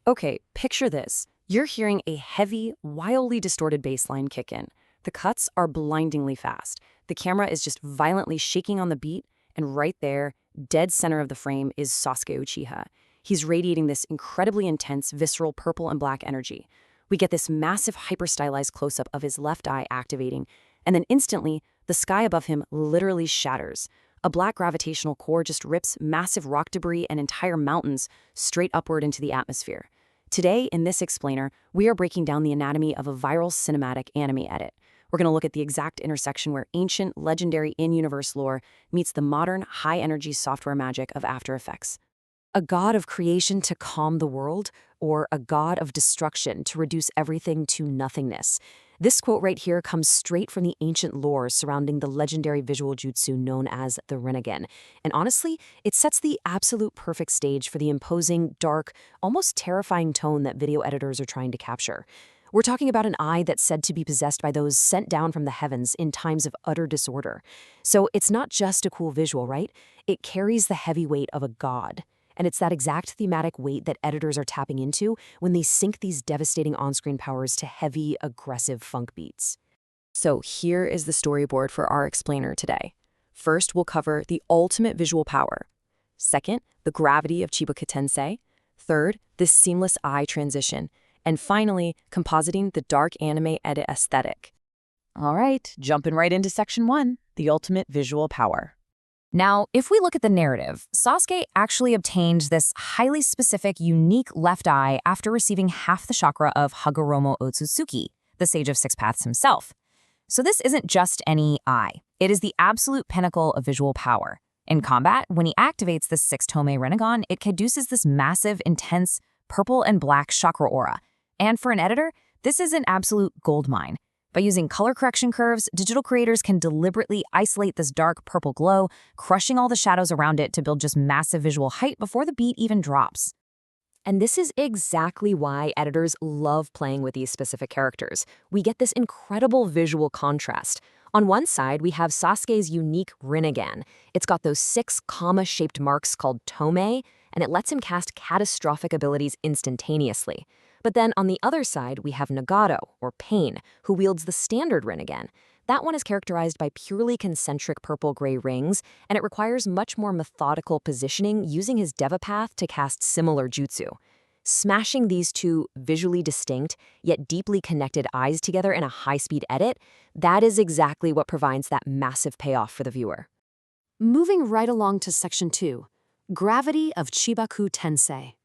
Okay, picture this. You're hearing a heavy, wildly distorted bass line kick in. The cuts are blindingly fast. The camera is just violently shaking on the beat, and right there, dead center of the frame, is Sasuke Uchiha. He's radiating this incredibly intense, visceral purple and black energy. We get this massive hyper-stylized close-up of his left eye activating, and then instantly, the sky above him literally shatters. A black gravitational core just rips massive rock debris and entire mountains straight upward into the atmosphere. Today, in this explainer, we are breaking down the anatomy of a viral cinematic anime edit. We're going to look at the exact intersection where ancient, legendary in-universe lore meets the modern, high-energy software magic of After Effects. A god of creation to calm the world, or a god of destruction to reduce everything to nothingness? This quote right here comes straight from the ancient lore surrounding the legendary visual jutsu known as the Rinnegan. And honestly, it sets the absolute perfect stage for the imposing, dark, almost terrifying tone that video editors are trying to capture. We're talking about an eye that's said to be possessed by those sent down from the heavens in times of utter disorder. So it's not just a cool visual, right? It carries the heavy weight of a god. And it's that exact thematic weight that editors are tapping into when they sync these devastating on-screen powers to heavy, aggressive funk beats. So here is the storyboard for our explainer today. First, we'll cover the ultimate visual power. Second, the gravity of Chibaku tensei. Third, this seamless eye transition. And finally, compositing the dark anime edit aesthetic. All right, jumping right into section 1, the ultimate visual power. Now, if we look at the narrative, Sasuke actually obtained this highly specific, unique left eye after receiving half the chakra of Hagoromo Otsutsuki, the Sage of Six Paths himself. So this isn't just any eye. It is the absolute pinnacle of visual power. In combat, when he activates the 6-tome Rinnegan, it produces this massive, intense purple and black chakra aura. And for an editor, this is an absolute goldmine. By using color correction curves, digital creators can deliberately isolate this dark purple glow, crushing all the shadows around it to build just massive visual height before the beat even drops. And this is exactly why editors love playing with these specific characters. We get this incredible visual contrast. On one side, we have Sasuke's unique Rinnegan. It's got those 6 comma-shaped marks called tome, and it lets him cast catastrophic abilities instantaneously. But then on the other side, we have Nagato, or Pain, who wields the standard Rinnegan. That one is characterized by purely concentric purple-gray rings, and it requires much more methodical positioning using his Deva path to cast similar jutsu. Smashing these two visually distinct, yet deeply connected eyes together in a high-speed edit, that is exactly what provides that massive payoff for the viewer. Moving right along to section 2, Gravity of Chibaku Tensei.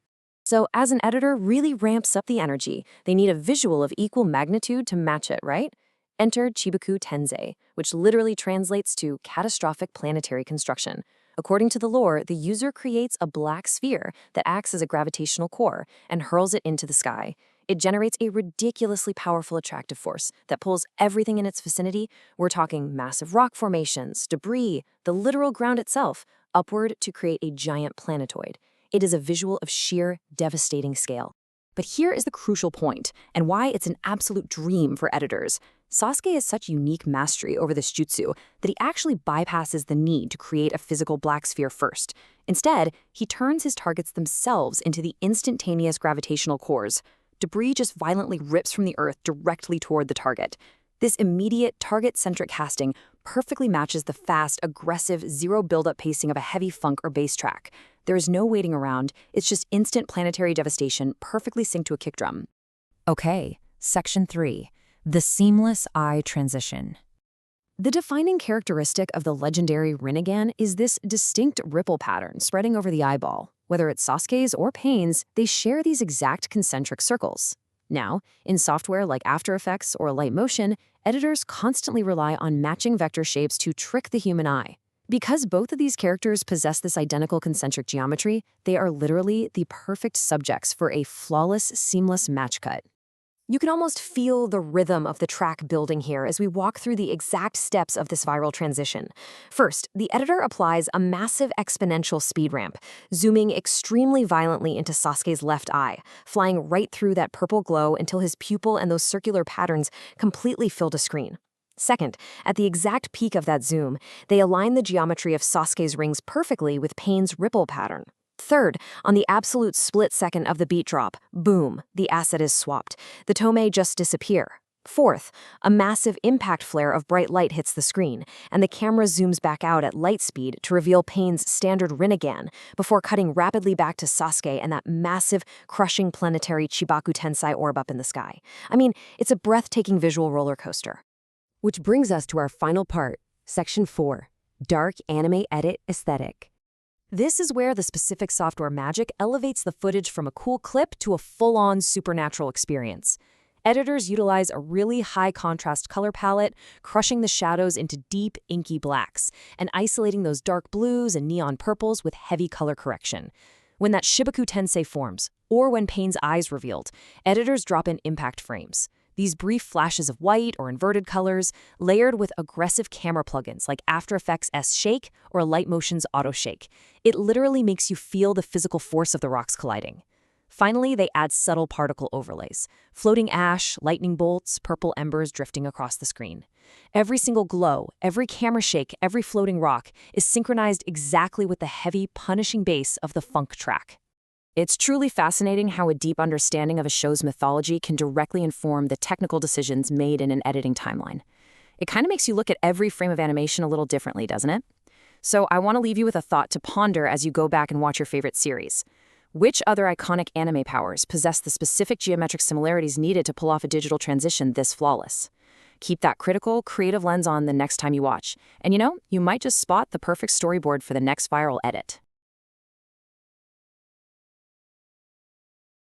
So as an editor really ramps up the energy, they need a visual of equal magnitude to match it, right? Enter Chibaku tensei, which literally translates to catastrophic planetary construction. According to the lore, the user creates a black sphere that acts as a gravitational core and hurls it into the sky. It generates a ridiculously powerful attractive force that pulls everything in its vicinity. We're talking massive rock formations, debris, the literal ground itself, upward to create a giant planetoid. It is a visual of sheer, devastating scale. But here is the crucial point, and why it's an absolute dream for editors. Sasuke has such unique mastery over this jutsu that he actually bypasses the need to create a physical black sphere first. Instead, he turns his targets themselves into the instantaneous gravitational cores. Debris just violently rips from the earth directly toward the target. This immediate, target-centric casting perfectly matches the fast, aggressive, zero build-up pacing of a heavy funk or bass track. There is no waiting around. It's just instant planetary devastation, perfectly synced to a kick drum. Okay, section 3, the seamless eye transition. The defining characteristic of the legendary Rinnegan is this distinct ripple pattern spreading over the eyeball. Whether it's Sasuke's or Pain's, they share these exact concentric circles. Now, in software like After Effects or Light Motion, editors constantly rely on matching vector shapes to trick the human eye. Because both of these characters possess this identical concentric geometry, they are literally the perfect subjects for a flawless, seamless match cut. You can almost feel the rhythm of the track building here as we walk through the exact steps of this viral transition. First, the editor applies a massive exponential speed ramp, zooming extremely violently into Sasuke's left eye, flying right through that purple glow until his pupil and those circular patterns completely filled a screen. Second, at the exact peak of that zoom, they align the geometry of Sasuke's rings perfectly with Pain's ripple pattern. Third, on the absolute split second of the beat drop, boom, the asset is swapped. The tome just disappear. Fourth, a massive impact flare of bright light hits the screen, and the camera zooms back out at light speed to reveal Pain's standard Rinnegan, before cutting rapidly back to Sasuke and that massive, crushing planetary Chibaku tensei orb up in the sky. I mean, it's a breathtaking visual roller coaster. Which brings us to our final part, Section 4, Dark Anime Edit Aesthetic. This is where the specific software magic elevates the footage from a cool clip to a full-on supernatural experience. Editors utilize a really high-contrast color palette, crushing the shadows into deep, inky blacks, and isolating those dark blues and neon purples with heavy color correction. When that Chibaku tensei forms, or when Pain's eyes revealed, editors drop in impact frames. These brief flashes of white or inverted colors, layered with aggressive camera plugins like After Effects S-Shake or Light Motion's Auto Shake. It literally makes you feel the physical force of the rocks colliding. Finally, they add subtle particle overlays, floating ash, lightning bolts, purple embers drifting across the screen. Every single glow, every camera shake, every floating rock is synchronized exactly with the heavy, punishing bass of the funk track. It's truly fascinating how a deep understanding of a show's mythology can directly inform the technical decisions made in an editing timeline. It kind of makes you look at every frame of animation a little differently, doesn't it? So I want to leave you with a thought to ponder as you go back and watch your favorite series. Which other iconic anime powers possess the specific geometric similarities needed to pull off a digital transition this flawless? Keep that critical, creative lens on the next time you watch. And you might just spot the perfect storyboard for the next viral edit.